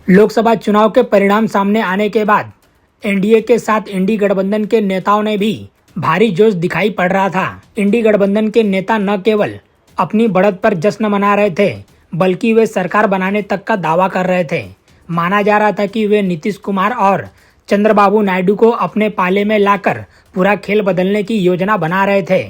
लोकसभा चुनाव के परिणाम सामने आने के बाद एनडीए के साथ इंडी गठबंधन के नेताओं ने भी भारी जोश दिखाई पड़ रहा था। इंडी गठबंधन के नेता न केवल अपनी बढ़त पर जश्न मना रहे थे, बल्कि वे सरकार बनाने तक का दावा कर रहे थे। माना जा रहा था कि वे नीतीश कुमार और चंद्रबाबू नायडू को अपने पाले में लाकर पूरा खेल बदलने की योजना बना रहे थे।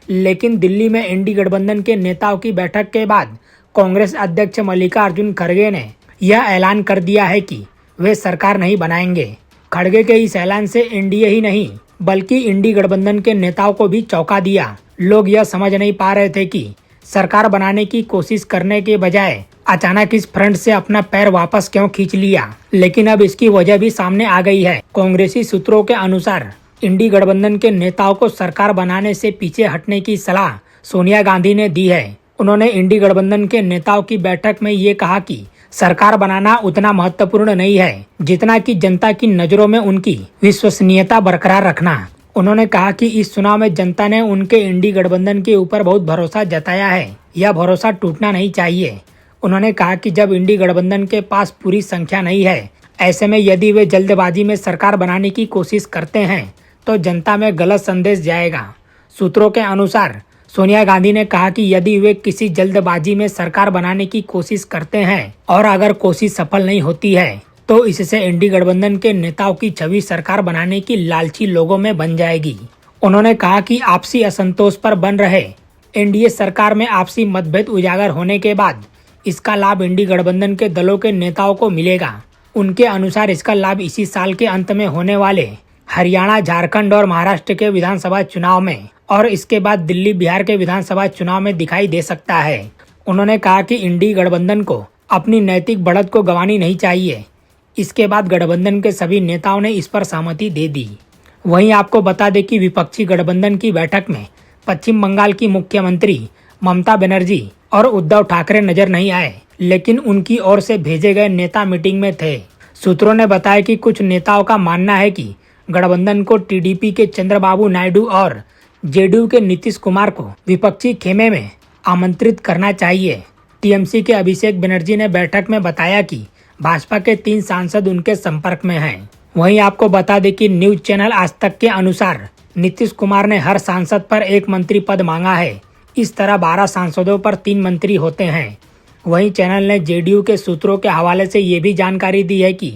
लेकिन दिल्ली में इंडी गठबंधन के नेताओं की बैठक के बाद कांग्रेस अध्यक्ष मल्लिकार्जुन खड़गे ने यह ऐलान कर दिया है कि वे सरकार नहीं बनाएंगे। खड़गे के इस ऐलान से एनडीए ही नहीं बल्कि इंडी गठबंधन के नेताओं को भी चौंका दिया। लोग यह समझ नहीं पा रहे थे कि सरकार बनाने की कोशिश करने के बजाय अचानक इस फ्रंट से अपना पैर वापस क्यों खींच लिया। लेकिन अब इसकी वजह भी सामने आ गई है। कांग्रेसी सूत्रों के अनुसार इंडी गठबंधन के नेताओं को सरकार बनाने से पीछे हटने की सलाह सोनिया गांधी ने दी है। उन्होंने इंडी गठबंधन के नेताओं की बैठक में ये कहा कि सरकार बनाना उतना महत्वपूर्ण नहीं है जितना कि जनता की नजरों में उनकी विश्वसनीयता बरकरार रखना। उन्होंने कहा कि इस चुनाव में जनता ने उनके इंडी गठबंधन के ऊपर बहुत भरोसा जताया है, यह भरोसा टूटना नहीं चाहिए। उन्होंने कहा कि जब इंडी गठबंधन के पास पूरी संख्या नहीं है, ऐसे में यदि वे जल्दबाजी में सरकार बनाने की कोशिश करते हैं तो जनता में गलत संदेश जाएगा। सूत्रों के अनुसार सोनिया गांधी ने कहा कि यदि वे किसी जल्दबाजी में सरकार बनाने की कोशिश करते हैं और अगर कोशिश सफल नहीं होती है तो इससे इंडी गठबंधन के नेताओं की छवि सरकार बनाने की लालची लोगों में बन जाएगी। उन्होंने कहा कि आपसी असंतोष पर बन रहे एनडीए सरकार में आपसी मतभेद उजागर होने के बाद इसका लाभ इंडी गठबंधन के दलों के नेताओं को मिलेगा। उनके अनुसार इसका लाभ इसी साल के अंत में होने वाले हरियाणा, झारखंड और महाराष्ट्र के विधानसभा चुनाव में और इसके बाद दिल्ली, बिहार के विधानसभा चुनाव में दिखाई दे सकता है। उन्होंने कहा कि इंडी गठबंधन को अपनी नैतिक बढ़त को गंवानी नहीं चाहिए। इसके बाद गठबंधन के सभी नेताओं ने इस पर सहमति दे दी। वहीं आपको बता दें कि विपक्षी गठबंधन की बैठक में पश्चिम बंगाल की मुख्यमंत्री ममता बनर्जी और उद्धव ठाकरे नजर नहीं आए, लेकिन उनकी ओर से भेजे गए नेता मीटिंग में थे। सूत्रों ने बताया कि कुछ नेताओं का मानना है कि गठबंधन को टीडीपी के चंद्रबाबू नायडू और जेडीयू के नीतीश कुमार को विपक्षी खेमे में आमंत्रित करना चाहिए। टीएमसी के अभिषेक बनर्जी ने बैठक में बताया कि भाजपा के 3 सांसद उनके संपर्क में हैं। वहीं आपको बता दें कि न्यूज चैनल आज तक के अनुसार नीतीश कुमार ने हर सांसद पर 1 मंत्री पद मांगा है। इस तरह 12 सांसदों पर 3 मंत्री होते हैं। वहीं चैनल ने जेडीयू के सूत्रों के हवाले से ये भी जानकारी दी है कि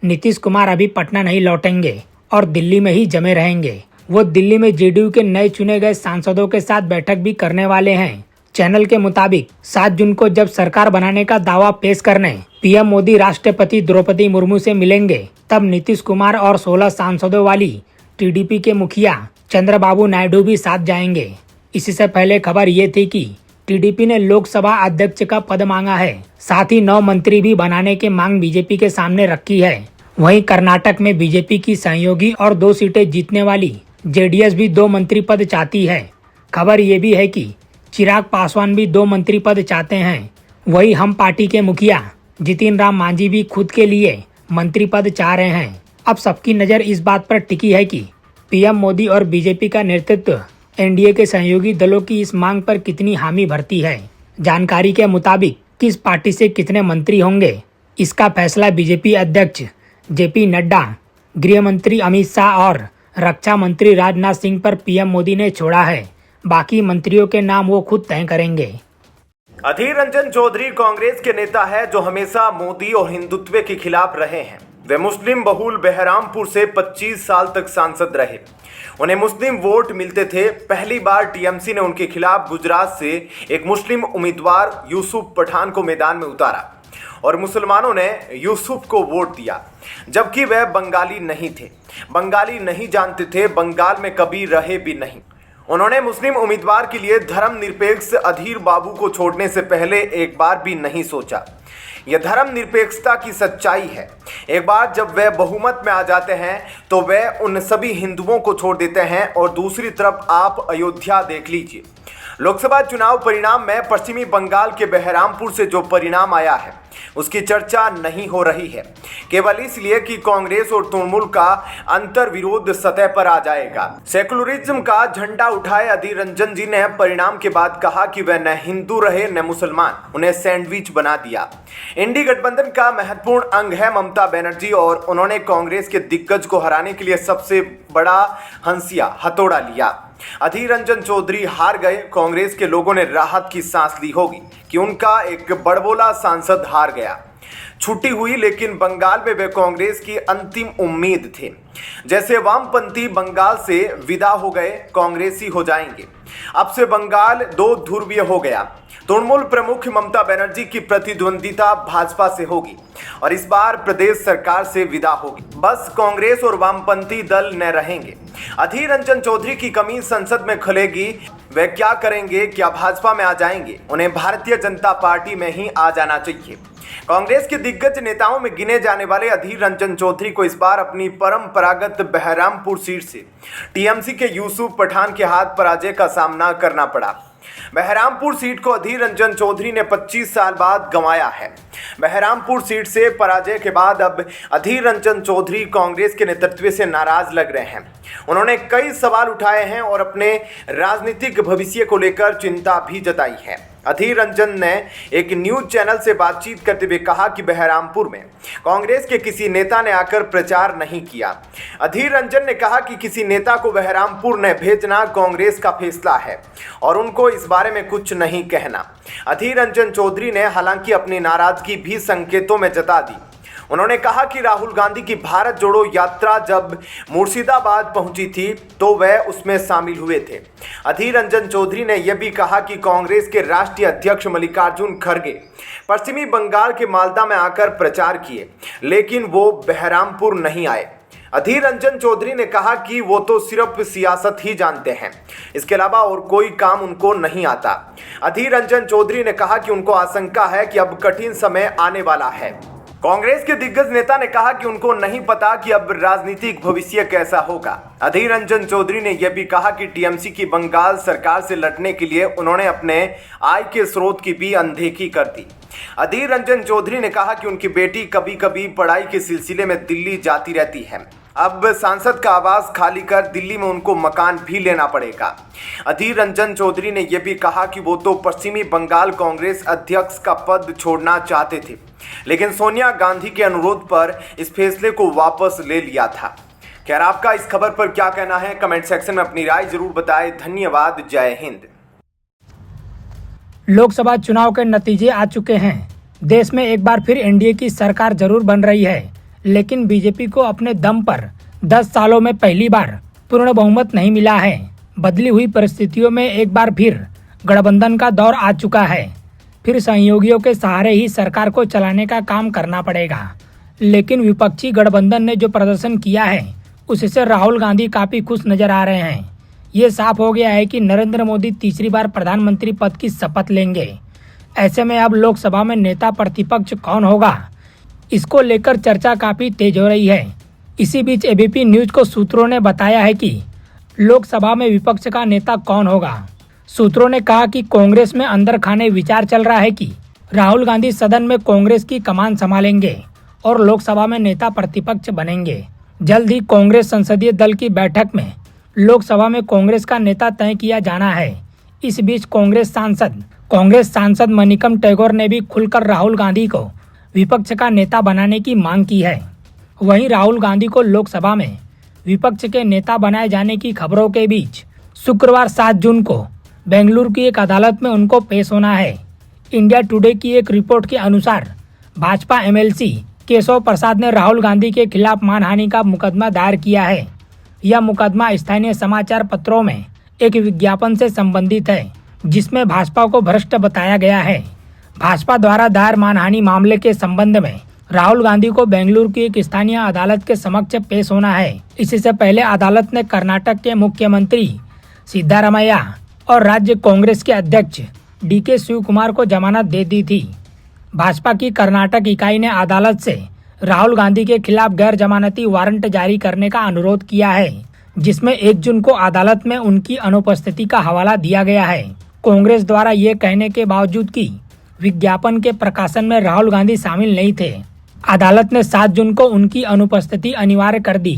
नीतीश कुमार अभी पटना नहीं लौटेंगे और दिल्ली में ही जमे रहेंगे। वो दिल्ली में जेडीयू के नए चुने गए सांसदों के साथ बैठक भी करने वाले हैं। चैनल के मुताबिक 7 जून को जब सरकार बनाने का दावा पेश करने पीएम मोदी राष्ट्रपति द्रौपदी मुर्मू से मिलेंगे, तब नीतीश कुमार और 16 सांसदों वाली टीडीपी के मुखिया चंद्रबाबू नायडू भी साथ जाएंगे। इससे पहले खबर ये थी कि टीडीपी ने लोकसभा अध्यक्ष का पद मांगा है, साथ ही 9 मंत्री भी बनाने की मांग बीजेपी के सामने रखी है। वहीं कर्नाटक में बीजेपी की सहयोगी और 2 सीटें जीतने वाली जेडीएस भी 2 मंत्री पद चाहती है। खबर ये भी है कि चिराग पासवान भी 2 मंत्री पद चाहते हैं। वही हम पार्टी के मुखिया जितिन राम मांझी भी खुद के लिए मंत्री पद चाह रहे हैं। अब सबकी नज़र इस बात पर टिकी है कि पीएम मोदी और बीजेपी का नेतृत्व एनडीए के सहयोगी दलों की इस मांग पर कितनी हामी भरती है। जानकारी के मुताबिक किस पार्टी से कितने मंत्री होंगे, इसका फैसला बीजेपी अध्यक्ष जेपी नड्डा, गृह मंत्री अमित शाह और रक्षा मंत्री राजनाथ सिंह पर पीएम मोदी ने छोड़ा है। बाकी मंत्रियों के नाम वो खुद तय करेंगे। अधीर रंजन चौधरी कांग्रेस के नेता है जो हमेशा मोदी और हिंदुत्व के खिलाफ रहे हैं। वे मुस्लिम बहुल बहरामपुर से 25 साल तक सांसद रहे। उन्हें मुस्लिम वोट मिलते थे। पहली बार टीएमसी ने उनके खिलाफ गुजरात से एक मुस्लिम उम्मीदवार यूसुफ पठान को मैदान में उतारा और मुसलमानों ने यूसुफ को वोट दिया, जबकि वह बंगाली नहीं थे, बंगाली नहीं जानते थे, बंगाल में कभी रहे भी नहीं। उन्होंने मुस्लिम उम्मीदवार के लिए धर्मनिरपेक्ष अधीर बाबू को छोड़ने से पहले एक बार भी नहीं सोचा। यह धर्मनिरपेक्षता की सच्चाई है। एक बार जब वह बहुमत में आ जाते हैं तो वह उन सभी हिंदुओं को छोड़ देते हैं। और दूसरी तरफ आप अयोध्या देख लीजिए, लोकसभा चुनाव परिणाम में पश्चिमी बंगाल के बहरामपुर से जो परिणाम आया है उसकी चर्चा नहीं हो रही है, केवल इसलिए कि कांग्रेस और तृणमूल का अंतर विरोध सतह पर आ जाएगा। सेकुलरिज्म का झंडा उठाए अधीर रंजन जी ने परिणाम के बाद कहा कि वह न हिंदू रहे न मुसलमान, उन्हें सैंडविच बना दिया। इंडी गठबंधन का महत्वपूर्ण अंग है ममता बनर्जी और उन्होंने कांग्रेस के दिग्गज को हराने के लिए सबसे बड़ा हंसिया हथौड़ा लिया। अधीर रंजन चौधरी हार गए। कांग्रेस के लोगों ने राहत की सांस ली होगी कि उनका एक बड़बोला सांसद हार गया। छुट्टी हुई, लेकिन बंगाल में वे कांग्रेस की अंतिम उम्मीद थे। जैसे वामपंथी बंगाल से विदा हो गए, कांग्रेसी हो जाएंगे। अब से बंगाल दो ध्रुवीय हो गया। तृणमूल प्रमुख ममता बनर्जी की प्रतिद्वंदिता भाजपा से होगी और इस बार प्रदेश सरकार से विदा होगी। बस कांग्रेस और वामपंथी दल न रहेंगे। अधीर रंजन चौधरी की कमी संसद में खुलेगी। वे क्या करेंगे? क्या भाजपा में आ जाएंगे? उन्हें भारतीय जनता पार्टी में ही आ जाना चाहिए। कांग्रेस के दिग्गज नेताओं में गिने जाने वाले अधीर रंजन चौधरी को इस बार अपनी परंपरागत बहरामपुर सीट से टीएमसी के यूसुफ पठान के हाथ पराजय का सामना करना पड़ा। बहरामपुर सीट को अधीर रंजन चौधरी ने 25 साल बाद गंवाया है। बहरामपुर सीट से पराजय के बाद अब अधीर रंजन चौधरी कांग्रेस के नेतृत्व से नाराज लग रहे हैं। उन्होंने कई सवाल उठाए हैं और अपने राजनीतिक भविष्य को लेकर चिंता भी जताई है। अधीर रंजन ने एक न्यूज चैनल से बातचीत करते हुए कहा कि बहरामपुर में कांग्रेस के किसी नेता ने आकर प्रचार नहीं किया। अधीर रंजन ने कहा कि किसी नेता को बहरामपुर न भेजना कांग्रेस का फैसला है और उनको इस बारे में कुछ नहीं कहना। अधीर रंजन चौधरी ने हालांकि अपनी नाराजगी भी संकेतों में जता दी। उन्होंने कहा कि राहुल गांधी की भारत जोड़ो यात्रा जब मुर्शिदाबाद पहुंची थी तो वह उसमें शामिल हुए थे। अधीर रंजन चौधरी ने यह भी कहा कि कांग्रेस के राष्ट्रीय अध्यक्ष मल्लिकार्जुन खड़गे पश्चिमी बंगाल के मालदा में आकर प्रचार किए, लेकिन वो बहरामपुर नहीं आए। अधीर रंजन चौधरी ने कहा कि वो तो सिर्फ सियासत ही जानते हैं, इसके अलावा और कोई काम उनको नहीं आता। अधीर रंजन चौधरी ने कहा कि उनको आशंका है कि अब कठिन समय आने वाला है। कांग्रेस के दिग्गज नेता ने कहा कि उनको नहीं पता कि अब राजनीतिक भविष्य कैसा होगा। अधीर रंजन चौधरी ने यह भी कहा कि टीएमसी की बंगाल सरकार से लड़ने के लिए उन्होंने अपने आय के स्रोत की भी अनदेखी कर दी। अधीर रंजन चौधरी ने कहा कि उनकी बेटी कभी कभी पढ़ाई के सिलसिले में दिल्ली जाती रहती है। अब सांसद का आवास खाली कर दिल्ली में उनको मकान भी लेना पड़ेगा। अधीर रंजन चौधरी ने यह भी कहा कि वो तो पश्चिमी बंगाल कांग्रेस अध्यक्ष का पद छोड़ना चाहते थे, लेकिन सोनिया गांधी के अनुरोध पर इस फैसले को वापस ले लिया था। खैर, आपका इस खबर पर क्या कहना है? कमेंट सेक्शन में अपनी राय जरूर बताएं। धन्यवाद। जय हिंद। लोकसभा चुनाव के नतीजे आ चुके हैं। देश में एक बार फिर एनडीए की सरकार जरूर बन रही है, लेकिन बीजेपी को अपने दम पर 10 सालों में पहली बार पूर्ण बहुमत नहीं मिला है। बदली हुई परिस्थितियों में एक बार फिर गठबंधन का दौर आ चुका है। फिर सहयोगियों के सहारे ही सरकार को चलाने का काम करना पड़ेगा। लेकिन विपक्षी गठबंधन ने जो प्रदर्शन किया है उससे राहुल गांधी काफी खुश नजर आ रहे हैं। ये साफ हो गया है कि नरेंद्र मोदी तीसरी बार प्रधानमंत्री पद की शपथ लेंगे। ऐसे में अब लोकसभा में नेता प्रतिपक्ष कौन होगा, इसको लेकर चर्चा काफी तेज हो रही है। इसी बीच एबीपी न्यूज को सूत्रों ने बताया है कि लोकसभा में विपक्ष का नेता कौन होगा। सूत्रों ने कहा कि कांग्रेस में अंदर खाने विचार चल रहा है कि राहुल गांधी सदन में कांग्रेस की कमान संभालेंगे और लोकसभा में नेता प्रतिपक्ष बनेंगे। जल्द ही कांग्रेस संसदीय दल की बैठक में लोकसभा में कांग्रेस का नेता तय किया जाना है। इस बीच कांग्रेस सांसद मनिकम टैगोर ने भी खुलकर राहुल गांधी को विपक्ष का नेता बनाने की मांग की है। वहीं राहुल गांधी को लोकसभा में विपक्ष के नेता बनाए जाने की खबरों के बीच शुक्रवार 7 जून को बेंगलुरु की एक अदालत में उनको पेश होना है। इंडिया टुडे की एक रिपोर्ट के अनुसार भाजपा एमएलसी केशव प्रसाद ने राहुल गांधी के खिलाफ मानहानि का मुकदमा दायर किया है। यह मुकदमा स्थानीय समाचार पत्रों में एक विज्ञापन से संबंधित है, जिसमें भाजपा को भ्रष्ट बताया गया है। भाजपा द्वारा दायर मानहानि मामले के संबंध में राहुल गांधी को बेंगलुरु की एक स्थानीय अदालत के समक्ष पेश होना है। इससे पहले अदालत ने कर्नाटक के मुख्यमंत्री सिद्धारमैया और राज्य कांग्रेस के अध्यक्ष डीके शिवकुमार को जमानत दे दी थी। भाजपा की कर्नाटक इकाई ने अदालत से राहुल गांधी के खिलाफ गैर जमानती वारंट जारी करने का अनुरोध किया है, जिसमें 1 जून को अदालत में उनकी अनुपस्थिति का हवाला दिया गया है। कांग्रेस द्वारा ये कहने के बावजूद कि विज्ञापन के प्रकाशन में राहुल गांधी शामिल नहीं थे, अदालत ने 7 जून को उनकी अनुपस्थिति अनिवार्य कर दी।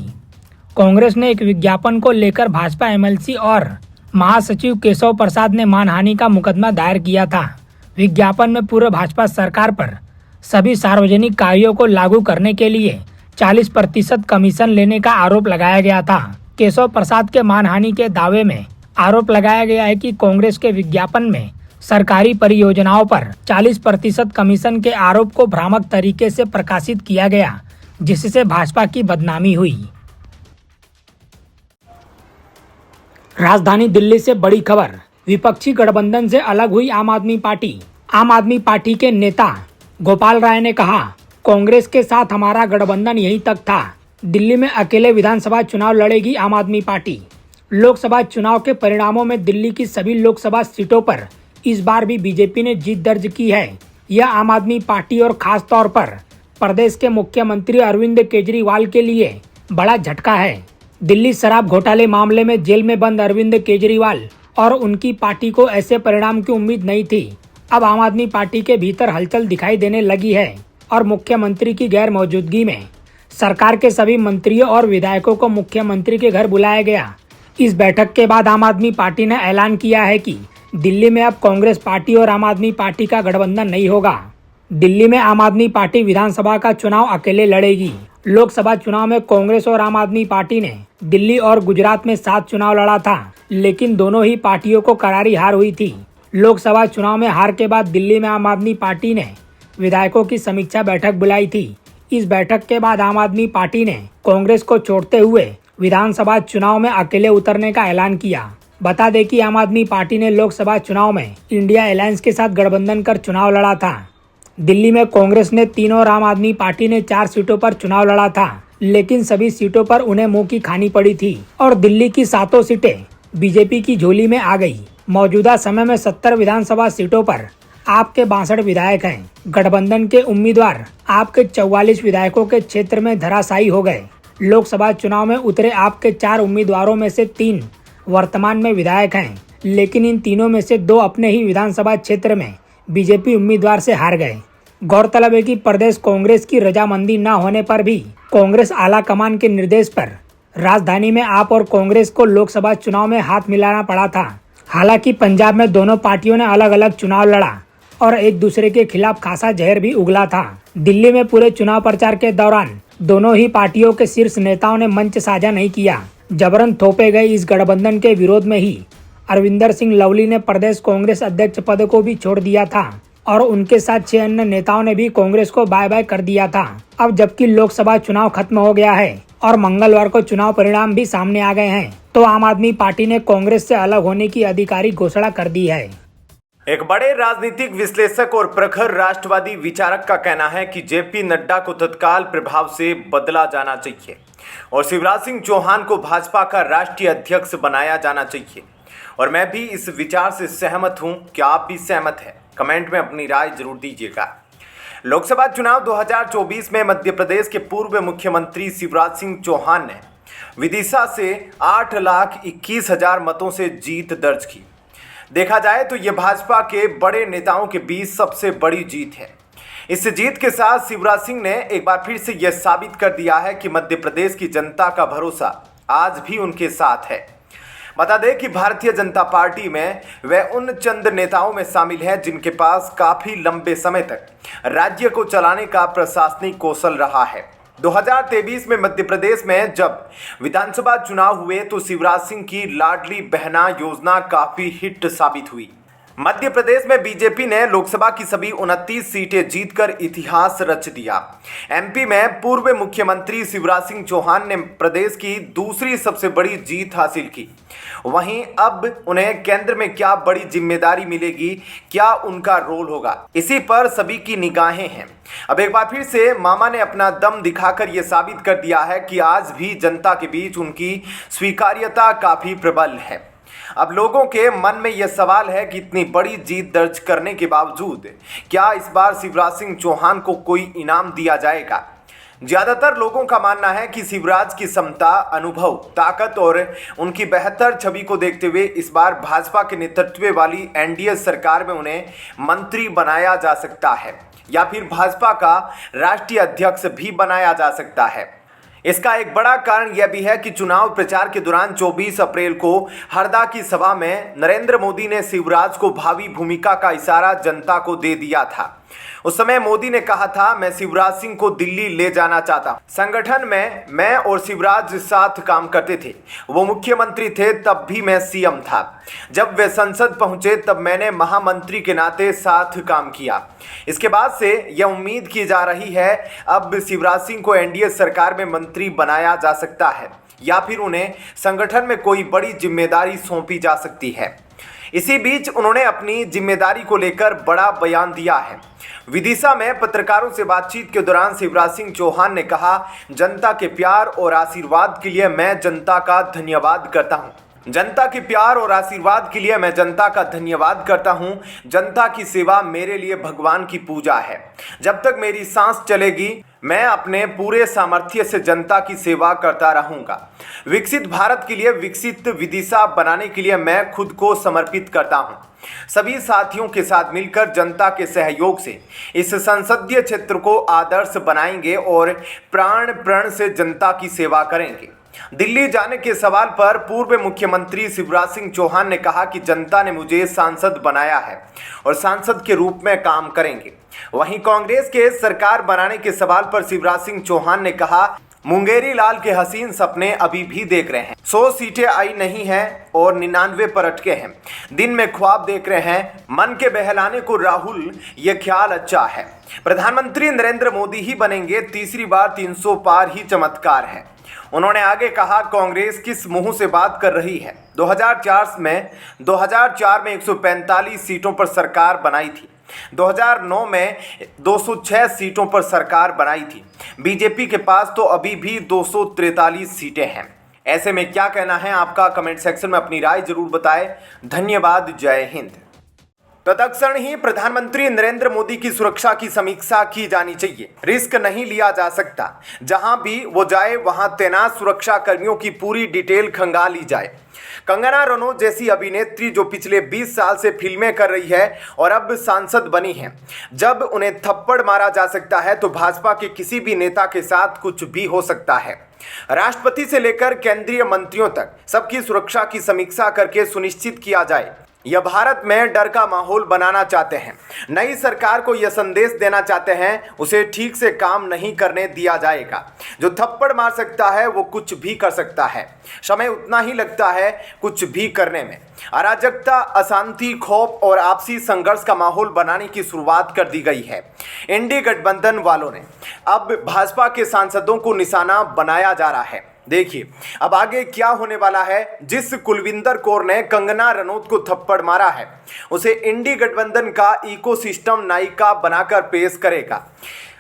कांग्रेस ने एक विज्ञापन को लेकर भाजपा एमएलसी और महासचिव केशव प्रसाद ने मानहानि का मुकदमा दायर किया था। विज्ञापन में पूर्व भाजपा सरकार पर सभी सार्वजनिक कार्यों को लागू करने के लिए 40% कमीशन लेने का आरोप लगाया गया था। केशव प्रसाद के मानहानि के दावे में आरोप लगाया गया है कि कांग्रेस के विज्ञापन में सरकारी परियोजनाओं पर 40% कमीशन के आरोप को भ्रामक तरीके से प्रकाशित किया गया, जिससे भाजपा की बदनामी हुई। राजधानी दिल्ली से बड़ी खबर, विपक्षी गठबंधन से अलग हुई आम आदमी पार्टी। आम आदमी पार्टी के नेता गोपाल राय ने कहा, कांग्रेस के साथ हमारा गठबंधन यहीं तक था। दिल्ली में अकेले विधानसभा चुनाव लड़ेगी आम आदमी पार्टी। लोकसभा चुनाव के परिणामों में दिल्ली की सभी लोकसभा सीटों पर इस बार भी बीजेपी ने जीत दर्ज की है। यह आम आदमी पार्टी और खास तौर पर प्रदेश के मुख्यमंत्री अरविंद केजरीवाल के लिए बड़ा झटका है। दिल्ली शराब घोटाले मामले में जेल में बंद अरविंद केजरीवाल और उनकी पार्टी को ऐसे परिणाम की उम्मीद नहीं थी। अब आम आदमी पार्टी के भीतर हलचल दिखाई देने लगी है और मुख्यमंत्री की गैर मौजूदगी में सरकार के सभी मंत्रियों और विधायकों को मुख्यमंत्री के घर बुलाया गया। इस बैठक के बाद आम आदमी पार्टी ने ऐलान किया है कि दिल्ली में अब कांग्रेस पार्टी और आम आदमी पार्टी का गठबंधन नहीं होगा। दिल्ली में आम आदमी पार्टी विधानसभा का चुनाव अकेले लड़ेगी। लोकसभा चुनाव में कांग्रेस और आम आदमी पार्टी ने दिल्ली और गुजरात में 7 चुनाव लड़ा था, लेकिन दोनों ही पार्टियों को करारी हार हुई थी। लोकसभा चुनाव में हार के बाद दिल्ली में आम आदमी पार्टी ने विधायकों की समीक्षा बैठक बुलाई थी। इस बैठक के बाद आम आदमी पार्टी ने कांग्रेस को छोड़ते हुए विधानसभा चुनाव में अकेले उतरने का ऐलान किया। बता दें कि आम आदमी पार्टी ने लोकसभा चुनाव में इंडिया अलायंस के साथ गठबंधन कर चुनाव लड़ा था। दिल्ली में कांग्रेस ने 3 और आम आदमी पार्टी ने 4 सीटों पर चुनाव लड़ा था, लेकिन सभी सीटों पर उन्हें मुंह की खानी पड़ी थी और दिल्ली की 7 सीटें बीजेपी की झोली में आ गई। मौजूदा समय में 70 विधानसभा सीटों पर आपके 62 विधायक हैं। गठबंधन के उम्मीदवार आपके 44 विधायकों के क्षेत्र में धराशायी हो गए। लोकसभा चुनाव में उतरे आपके 4 उम्मीदवारों में से 3 वर्तमान में विधायक हैं, लेकिन इन तीनों में से 2 अपने ही विधानसभा क्षेत्र में बीजेपी उम्मीदवार से हार गए। गौरतलब है कि प्रदेश कांग्रेस की रजामंदी न होने पर भी कांग्रेस आला कमान के निर्देश पर राजधानी में आप और कांग्रेस को लोकसभा चुनाव में हाथ मिलाना पड़ा था। हालांकि पंजाब में दोनों पार्टियों ने अलग अलग चुनाव लड़ा और एक दूसरे के खिलाफ खासा जहर भी उगला था। दिल्ली में पूरे चुनाव प्रचार के दौरान दोनों ही पार्टियों के शीर्ष नेताओं ने मंच साझा नहीं किया। जबरन थोपे गए इस गठबंधन के विरोध में ही अरविंदर सिंह लवली ने प्रदेश कांग्रेस अध्यक्ष पद को भी छोड़ दिया था और उनके साथ 6 अन्य नेताओं ने भी कांग्रेस को बाय बाय कर दिया था। अब जबकि लोकसभा चुनाव खत्म हो गया है और मंगलवार को चुनाव परिणाम भी सामने आ गए हैं, तो आम आदमी पार्टी ने कांग्रेस से अलग होने की आधिकारिक घोषणा कर दी है। एक बड़े राजनीतिक विश्लेषक और प्रखर राष्ट्रवादी विचारक का कहना है कि जेपी नड्डा को तत्काल प्रभाव से बदला जाना चाहिए और शिवराज सिंह चौहान को भाजपा का राष्ट्रीय अध्यक्ष बनाया जाना चाहिए। और मैं भी इस विचार से सहमत हूं। क्या आप भी सहमत हैं? कमेंट में अपनी राय जरूर दीजिएगा। लोकसभा चुनाव 2024 में मध्य प्रदेश के पूर्व मुख्यमंत्री शिवराज सिंह चौहान ने विदिशा से 8,21,000 मतों से जीत दर्ज की। देखा जाए तो यह भाजपा के बड़े नेताओं के बीच सबसे बड़ी जीत है। इस जीत के साथ शिवराज सिंह ने एक बार फिर से यह साबित कर दिया है कि मध्य प्रदेश की जनता का भरोसा आज भी उनके साथ है। बता दें कि भारतीय जनता पार्टी में वह उन चंद नेताओं में शामिल है जिनके पास काफी लंबे समय तक राज्य को चलाने का प्रशासनिक कौशल रहा है। 2023 में मध्य प्रदेश में जब विधानसभा चुनाव हुए तो शिवराज सिंह की लाडली बहना योजना काफी हिट साबित हुई। मध्य प्रदेश में बीजेपी ने लोकसभा की सभी 29 सीटें जीतकर इतिहास रच दिया। एमपी में पूर्व मुख्यमंत्री शिवराज सिंह चौहान ने प्रदेश की दूसरी सबसे बड़ी जीत हासिल की। वहीं अब उन्हें केंद्र में क्या बड़ी जिम्मेदारी मिलेगी, क्या उनका रोल होगा, इसी पर सभी की निगाहें हैं। अब एक बार फिर से मामा ने अपना दम दिखाकर यह साबित कर दिया है कि आज भी जनता के बीच उनकी स्वीकार्यता काफी प्रबल है। अब लोगों के मन में यह सवाल है कि इतनी बड़ी जीत दर्ज करने के बावजूद क्या इस बार शिवराज सिंह चौहान को कोई इनाम दिया जाएगा? ज्यादातर लोगों का मानना है कि शिवराज की क्षमता, अनुभव, ताकत और उनकी बेहतर छवि को देखते हुए इस बार भाजपा के नेतृत्व वाली एनडीए सरकार में उन्हें मंत्री बनाया जा सकता है या फिर भाजपा का राष्ट्रीय अध्यक्ष भी बनाया जा सकता है। इसका एक बड़ा कारण यह भी है कि चुनाव प्रचार के दौरान 24 अप्रैल को हरदा की सभा में नरेंद्र मोदी ने शिवराज को भावी भूमिका का इशारा जनता को दे दिया था। उस समय मोदी ने कहा था, मैं शिवराज सिंह को दिल्ली ले जाना चाहता हूं। संगठन में मैं और शिवराज साथ काम करते थे, वो मुख्यमंत्री थे तब भी मैं सीएम था। जब वे संसद पहुंचे तब मैंने महामंत्री के नाते साथ काम किया। इसके बाद से यह उम्मीद की जा रही है अब शिवराज सिंह को एनडीए सरकार में मंत्री बनाया जा सकता है या फिर उन्हें संगठन में कोई बड़ी जिम्मेदारी सौंपी जा सकती है। इसी बीच उन्होंने अपनी जिम्मेदारी को लेकर बड़ा बयान दिया है। विदिशा में पत्रकारों से बातचीत के दौरान शिवराज सिंह चौहान ने कहा, जनता के प्यार और आशीर्वाद के लिए मैं जनता का धन्यवाद करता हूं। जनता के प्यार और आशीर्वाद के लिए मैं जनता का धन्यवाद करता हूं। जनता की सेवा मेरे लिए भगवान की पूजा है। जब तक मेरी सांस चलेगी मैं अपने पूरे सामर्थ्य से जनता की सेवा करता रहूंगा। विकसित भारत के लिए विकसित विदिशा बनाने के लिए मैं खुद को समर्पित करता हूं। सभी साथियों के साथ मिलकर जनता के सहयोग से इस संसदीय क्षेत्र को आदर्श बनाएंगे और प्राण प्रण से जनता की सेवा करेंगे। दिल्ली जाने के सवाल पर पूर्व मुख्यमंत्री शिवराज सिंह चौहान ने कहा कि जनता ने मुझे सांसद बनाया है और सांसद के रूप में काम करेंगे। वहीं कांग्रेस के सरकार बनाने के सवाल पर शिवराज सिंह चौहान ने कहा, मुंगेरी लाल के हसीन सपने अभी भी देख रहे हैं। 100 सीटें आई नहीं हैं और 99 पर अटके हैं। दिन में ख्वाब देख रहे हैं। मन के बहलाने को राहुल, ये ख्याल अच्छा है। प्रधानमंत्री नरेंद्र मोदी ही बनेंगे। तीसरी बार 300 पार ही चमत्कार है। उन्होंने आगे कहा, कांग्रेस किस मुंह से बात कर रही है। 2004 में 145 सीटों पर सरकार बनाई थी। 2009 में 206 सीटों पर सरकार बनाई थी। बीजेपी के पास तो अभी भी 243 सीटें हैं। ऐसे में क्या कहना है आपका? कमेंट सेक्शन में अपनी राय जरूर बताएं। धन्यवाद। जय हिंद। तत्क्षण ही प्रधानमंत्री नरेंद्र मोदी की सुरक्षा की समीक्षा की जानी चाहिए। रिस्क नहीं लिया जा सकता। जहां भी वो जाए वहां तैनात सुरक्षा कर्मियों की पूरी डिटेल खंगाल ली जाए। कंगना रनौत जैसी अभिनेत्री जो पिछले 20 साल से फिल्में कर रही है और अब सांसद बनी है, जब उन्हें थप्पड़ मारा जा सकता है तो भाजपा के किसी भी नेता के साथ कुछ भी हो सकता है। राष्ट्रपति से लेकर केंद्रीय मंत्रियों तक सबकी सुरक्षा की समीक्षा करके सुनिश्चित किया जाए। यह भारत में डर का माहौल बनाना चाहते हैं। नई सरकार को यह संदेश देना चाहते हैं, उसे ठीक से काम नहीं करने दिया जाएगा। जो थप्पड़ मार सकता है वो कुछ भी कर सकता है। समय उतना ही लगता है कुछ भी करने में। अराजकता, अशांति, खौफ और आपसी संघर्ष का माहौल बनाने की शुरुआत कर दी गई है एनडीए गठबंधन वालों ने। अब भाजपा के सांसदों को निशाना बनाया जा रहा है। देखिए अब आगे क्या होने वाला है। जिस कुलविंदर कौर ने कंगना रनौत को थप्पड़ मारा है, उसे इंडी गठबंधन का इकोसिस्टम नायिका बनाकर पेश करेगा।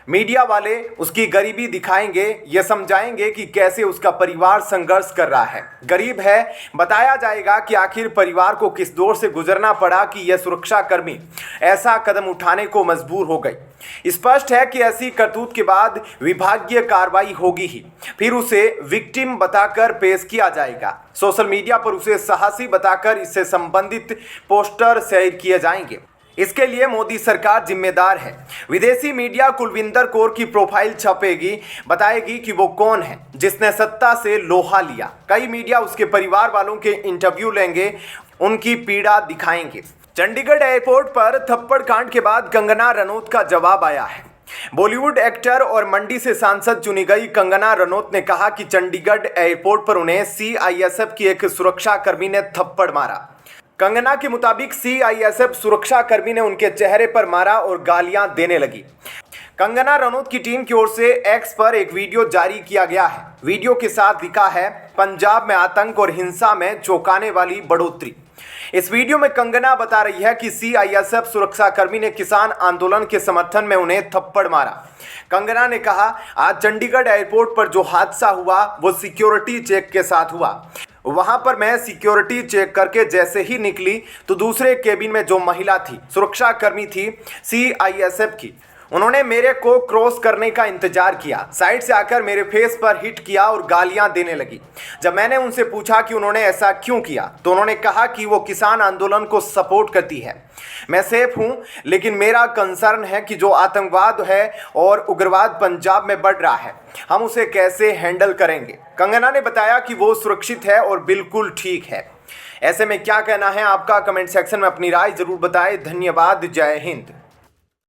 मीडिया वाले उसकी गरीबी दिखाएंगे, ये समझाएंगे कि कैसे उसका परिवार संघर्ष कर रहा है, गरीब है। बताया जाएगा कि आखिर परिवार को किस दौर से गुजरना पड़ा कि यह सुरक्षाकर्मी ऐसा कदम उठाने को मजबूर हो गई। स्पष्ट है कि ऐसी करतूत के बाद विभागीय कार्रवाई होगी ही, फिर उसे विक्टिम बताकर पेश किया जाएगा। सोशल मीडिया पर उसे साहसी बताकर इससे संबंधित पोस्टर शेयर किए जाएंगे। इसके लिए मोदी सरकार जिम्मेदार है। विदेशी मीडिया कुलविंदर कौर की प्रोफाइल छापेगी, बताएगी कि वो कौन है जिसने सत्ता से लोहा लिया। कई मीडिया उसके परिवार वालों के इंटरव्यू लेंगे, उनकी पीड़ा दिखाएंगे। चंडीगढ़ एयरपोर्ट पर थप्पड़ कांड के बाद कंगना रनौत का जवाब आया है। बॉलीवुड एक्टर और मंडी से सांसद चुनी गई कंगना रनौत ने कहा कि चंडीगढ़ एयरपोर्ट पर उन्हें सीआईएसएफ की एक सुरक्षाकर्मी ने थप्पड़ मारा। कंगना के मुताबिक सीआईएसएफ सुरक्षाकर्मी ने उनके चेहरे पर मारा और गालियां देने लगी। कंगना रनौत की टीम की ओर से एक्स पर एक वीडियो जारी किया गया है। वीडियो के साथ लिखा है, पंजाब में आतंक और हिंसा में चौंकाने वाली बढ़ोतरी। इस वीडियो में कंगना बता रही है कि सीआईएसएफ सुरक्षाकर्मी ने किसान आंदोलन के समर्थन में उन्हें थप्पड़ मारा। कंगना ने कहा, आज चंडीगढ़ एयरपोर्ट पर जो हादसा हुआ वो सिक्योरिटी चेक के साथ हुआ। वहां पर मैं सिक्योरिटी चेक करके जैसे ही निकली तो दूसरे केबिन में जो महिला थी, सुरक्षाकर्मी थी सीआईएसएफ की, उन्होंने मेरे को क्रॉस करने का इंतजार किया, साइड से आकर मेरे फेस पर हिट किया और गालियां देने लगी। जब मैंने उनसे पूछा कि उन्होंने ऐसा क्यों किया तो उन्होंने कहा कि वो किसान आंदोलन को सपोर्ट करती है। मैं सेफ हूं, लेकिन मेरा कंसर्न है कि जो आतंकवाद है और उग्रवाद पंजाब में बढ़ रहा है, हम उसे कैसे हैंडल करेंगे। कंगना ने बताया कि वो सुरक्षित है और बिल्कुल ठीक है। ऐसे में क्या कहना है आपका, कमेंट सेक्शन में अपनी राय जरूर बताएं। धन्यवाद। जय हिंद।